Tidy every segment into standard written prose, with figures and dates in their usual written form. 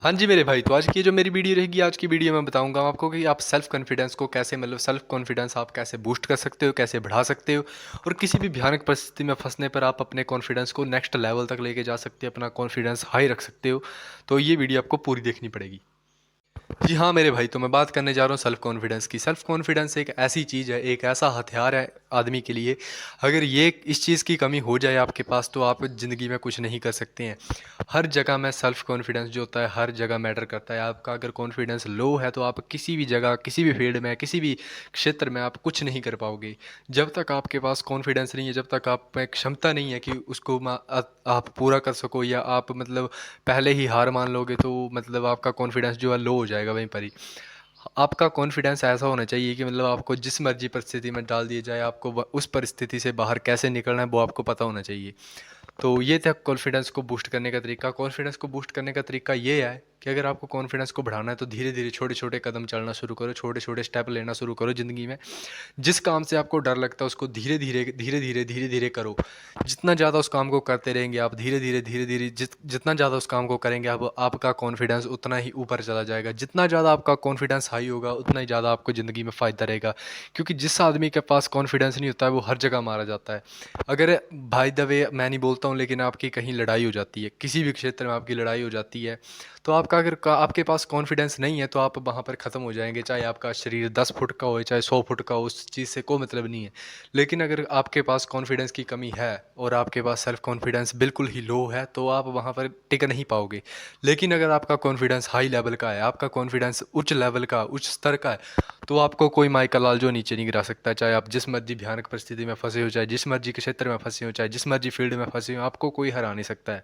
हाँ जी मेरे भाई, तो आज की जो मेरी वीडियो रहेगी, आज की वीडियो में बताऊंगा आपको कि आप सेल्फ कॉन्फिडेंस को कैसे सेल्फ कॉन्फिडेंस आप कैसे बूस्ट कर सकते हो, कैसे बढ़ा सकते हो। और किसी भी भयानक परिस्थिति में फंसने पर आप अपने कॉन्फिडेंस को नेक्स्ट लेवल तक लेके जा सकते हो, अपना कॉन्फिडेंस हाई रख सकते हो। तो ये वीडियो आपको पूरी देखनी पड़ेगी। जी हाँ मेरे भाई, तो मैं बात करने जा रहा हूँ सेल्फ कॉन्फिडेंस की। सेल्फ कॉन्फिडेंस एक ऐसी चीज़ है, एक ऐसा हथियार है आदमी के लिए। अगर ये इस चीज़ की कमी हो जाए आपके पास, तो आप ज़िंदगी में कुछ नहीं कर सकते हैं। हर जगह में सेल्फ कॉन्फिडेंस जो होता है, हर जगह मैटर करता है। आपका अगर कॉन्फिडेंस लो है तो आप किसी भी जगह, किसी भी फील्ड में, किसी भी क्षेत्र में आप कुछ नहीं कर पाओगे। जब तक आपके पास कॉन्फिडेंस नहीं है, जब तक आप में क्षमता नहीं है कि उसको आप पूरा कर सको, या आप पहले ही हार मान लोगे, तो आपका कॉन्फिडेंस जो है लो हो जाएगा वहीं पर ही। आपका कॉन्फिडेंस ऐसा होना चाहिए कि आपको जिस मर्जी परिस्थिति में डाल दिया जाए, आपको उस परिस्थिति से बाहर कैसे निकलना है वो आपको पता होना चाहिए। तो ये था कॉन्फिडेंस को बूस्ट करने का तरीका। कॉन्फिडेंस को बूस्ट करने का तरीका ये है कि अगर आपको कॉन्फिडेंस को बढ़ाना है तो धीरे धीरे छोटे छोटे कदम चलना शुरू करो, छोटे छोटे स्टेप लेना शुरू करो ज़िंदगी में। जिस काम से आपको डर लगता है उसको धीरे धीरे धीरे धीरे धीरे धीरे करो। जितना ज़्यादा उस काम को करते रहेंगे आप, धीरे धीरे जितना ज़्यादा उस काम को करेंगे आप, आपका कॉन्फिडेंस उतना ही ऊपर चला जाएगा। जितना ज़्यादा आपका कॉन्फिडेंस हाई होगा, उतना ही ज़्यादा आपको ज़िंदगी में फ़ायदा रहेगा। क्योंकि जिस आदमी के पास कॉन्फिडेंस नहीं होता है वो हर जगह मारा जाता है। अगर भाई द वे मैं नहीं बोलता हूँ, लेकिन आपकी कहीं लड़ाई हो जाती है, किसी भी क्षेत्र में आपकी लड़ाई हो जाती है, तो आपका अगर आपके पास कॉन्फिडेंस नहीं है तो आप वहाँ पर ख़त्म हो जाएंगे। चाहे आपका शरीर 10 फुट का हो, चाहे 100 फुट का हो, उस चीज़ से कोई मतलब नहीं है। लेकिन अगर आपके पास कॉन्फिडेंस की कमी है और आपके पास सेल्फ कॉन्फिडेंस बिल्कुल ही लो है, तो आप वहाँ पर टिक नहीं पाओगे। लेकिन अगर आपका कॉन्फिडेंस हाई लेवल का है, आपका कॉन्फिडेंस उच्च लेवल का, उच्च स्तर का है, तो आपको कोई माइकल लाल जो नीचे नहीं गिरा सकता। चाहे आप जिस मर्जी भयानक परिस्थिति में फंसे हो, चाहे जिस मर्जी के क्षेत्र में फंसे हो, चाहे जिस मर्जी फील्ड में फंसे हो, आपको कोई हरा नहीं सकता है।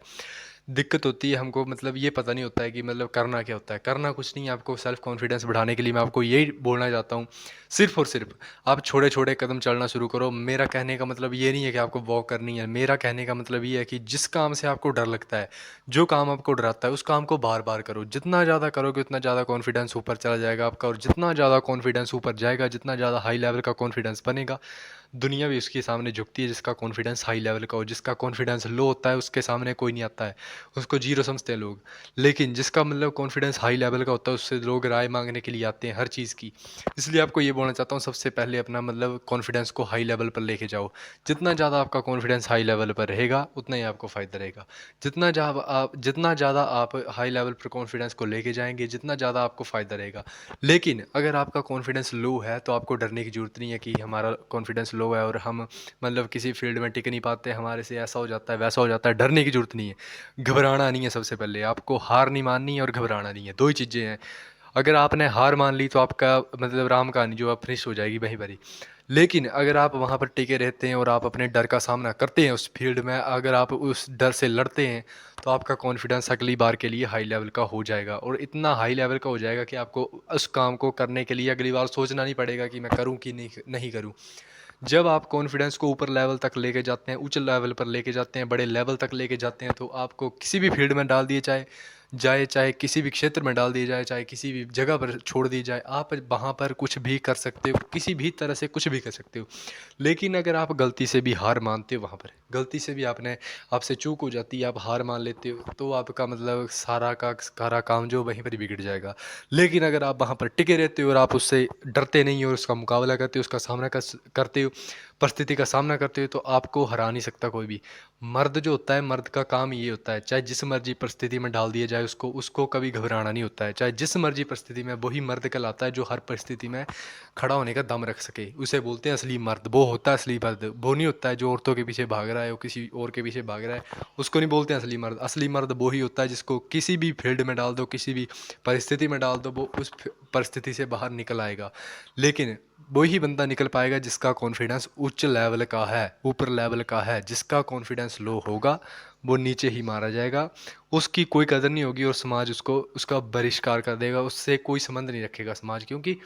दिक्कत होती है हमको, ये पता नहीं होता है कि करना क्या होता है। करना कुछ नहीं है। आपको सेल्फ कॉन्फिडेंस बढ़ाने के लिए मैं आपको यही बोलना चाहता हूँ, सिर्फ और सिर्फ आप छोटे छोटे कदम चलना शुरू करो। मेरा कहने का मतलब ये नहीं है कि आपको वॉक करनी है। मेरा कहने का मतलब ये है कि जिस काम से आपको डर लगता है, जो काम आपको डराता है, उस काम को बार बार करो। जितना ज़्यादा करोगे उतना ज़्यादा कॉन्फिडेंस ऊपर चला जाएगा आपका, और जितना ज़्यादा कॉन्फिडेंस ऊपर जाएगा, जितना ज़्यादा हाई लेवल का कॉन्फिडेंस बनेगा, दुनिया भी उसके सामने झुकती है। जिसका कॉन्फिडेंस हाई लेवल का हो, जिसका कॉन्फिडेंस लो होता है, उसके सामने कोई नहीं आता है, उसको जीरो समझते हैं लोग। लेकिन जिसका कॉन्फिडेंस हाई लेवल का होता है, उससे लोग राय मांगने के लिए आते हैं हर चीज़ की। इसलिए आपको ये बोलना चाहता हूँ, सबसे पहले अपना कॉन्फिडेंस को हाई लेवल पर लेके जाओ। जितना ज़्यादा आपका कॉन्फिडेंस हाई लेवल पर रहेगा, उतना ही आपको फ़ायदा रहेगा। जितना ज़्यादा आप हाई लेवल पर कॉन्फिडेंस को लेके जाएंगे, जितना ज़्यादा आपको फ़ायदा रहेगा। लेकिन अगर आपका कॉन्फिडेंस लो है तो आपको डरने की ज़रूरत नहीं है कि हमारा कॉन्फिडेंस लो है और हम किसी फील्ड में टिक नहीं पाते, हमारे से ऐसा हो जाता है, वैसा हो जाता है। डरने की ज़रूरत नहीं है, घबराना नहीं है। सबसे पहले आपको हार नहीं माननी है और घबराना नहीं है, दो ही चीज़ें हैं। अगर आपने हार मान ली तो आपका राम कहानी जो है फिनिश हो जाएगी वहीं पर ही। लेकिन अगर आप वहाँ पर टिके रहते हैं और आप अपने डर का सामना करते हैं उस फील्ड में, अगर आप उस डर से लड़ते हैं, तो आपका कॉन्फिडेंस अगली बार के लिए हाई लेवल का हो जाएगा। और इतना हाई लेवल का हो जाएगा कि आपको उस काम को करने के लिए अगली बार सोचना नहीं पड़ेगा कि मैं करूं कि नहीं नहीं करूं। जब आप कॉन्फिडेंस को ऊपर लेवल तक लेके जाते हैं, उच्च लेवल पर लेके जाते हैं, बड़े लेवल तक लेके जाते हैं, तो आपको किसी भी फील्ड में डाल दिए चाहे किसी भी क्षेत्र में डाल दिया जाए, चाहे किसी भी जगह पर छोड़ दी जाए, आप वहाँ पर कुछ भी कर सकते हो, किसी भी तरह से कुछ भी कर सकते हो। लेकिन अगर आप गलती से भी हार मानते हो, वहाँ पर गलती से भी आपसे चूक हो जाती है, आप हार मान लेते हो, तो आपका सारा का सारा काम जो वहीं पर ही बिगड़ जाएगा। लेकिन अगर आप वहाँ पर टिके रहते हो और आप उससे डरते नहीं हो, उसका मुकाबला करते हो, उसका सामना करते हो, परिस्थिति का सामना करते हो, तो आपको हरा नहीं सकता कोई भी। मर्द जो होता है, मर्द का काम ये होता है, चाहे जिस मर्जी परिस्थिति में डाल दिया जाए उसको, उसको कभी घबराना नहीं होता है। चाहे जिस मर्जी परिस्थिति में, वही मर्द कहलाता है जो हर परिस्थिति में खड़ा होने का दम रख सके। उसे बोलते हैं असली मर्द, वो होता है असली मर्द। वो नहीं होता है जो औरतों के पीछे भाग रहा है, वो किसी और के पीछे भाग रहा है, उसको नहीं बोलते हैं असली मर्द। असली मर्द वो ही होता है जिसको किसी भी फील्ड में डाल दो, किसी भी परिस्थिति में डाल दो, वो उस परिस्थिति से बाहर निकल आएगा। लेकिन वही बंदा निकल पाएगा जिसका कॉन्फिडेंस उच्च लेवल का है, ऊपर लेवल का है। जिसका कॉन्फिडेंस लो होगा वो नीचे ही मारा जाएगा, उसकी कोई कदर नहीं होगी और समाज उसको उसका बहिष्कार कर देगा, उससे कोई संबंध नहीं रखेगा समाज। क्योंकि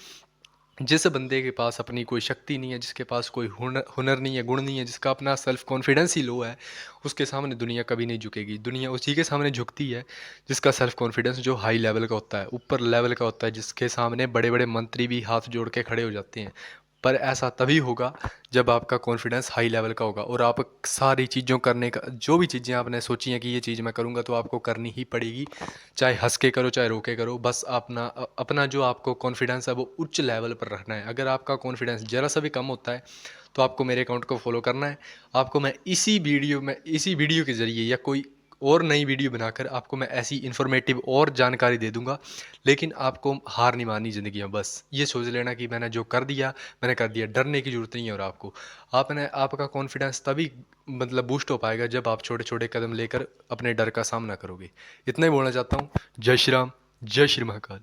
जिस बंदे के पास अपनी कोई शक्ति नहीं है, जिसके पास कोई हुनर हुनर नहीं है, गुण नहीं है, जिसका अपना सेल्फ कॉन्फिडेंस ही लो है, उसके सामने दुनिया कभी नहीं झुकेगी। दुनिया उसी के सामने झुकती है जिसका सेल्फ कॉन्फिडेंस जो हाई लेवल का होता है, ऊपर लेवल का होता है, जिसके सामने बड़े बड़े मंत्री भी हाथ जोड़ के खड़े हो जाते हैं। पर ऐसा तभी होगा जब आपका कॉन्फिडेंस हाई लेवल का होगा और आप सारी चीज़ों करने का, जो भी चीज़ें आपने सोची हैं कि ये चीज़ मैं करूँगा तो आपको करनी ही पड़ेगी, चाहे हंस के करो चाहे रो के करो। बस अपना अपना जो आपको कॉन्फिडेंस है वो उच्च लेवल पर रखना है। अगर आपका कॉन्फिडेंस ज़रा सा भी कम होता है तो आपको मेरे अकाउंट को फॉलो करना है। आपको मैं इसी वीडियो के ज़रिए या कोई और नई वीडियो बनाकर आपको मैं ऐसी इन्फॉर्मेटिव और जानकारी दे दूंगा। लेकिन आपको हार नहीं माननी ज़िंदगी में। बस ये सोच लेना कि मैंने जो कर दिया मैंने कर दिया, डरने की ज़रूरत नहीं है। और आपका कॉन्फिडेंस तभी बूस्ट हो पाएगा जब आप छोटे छोटे कदम लेकर अपने डर का सामना करोगे। इतना ही बोलना चाहता हूँ। जय श्री राम, जय श्री महाकाल।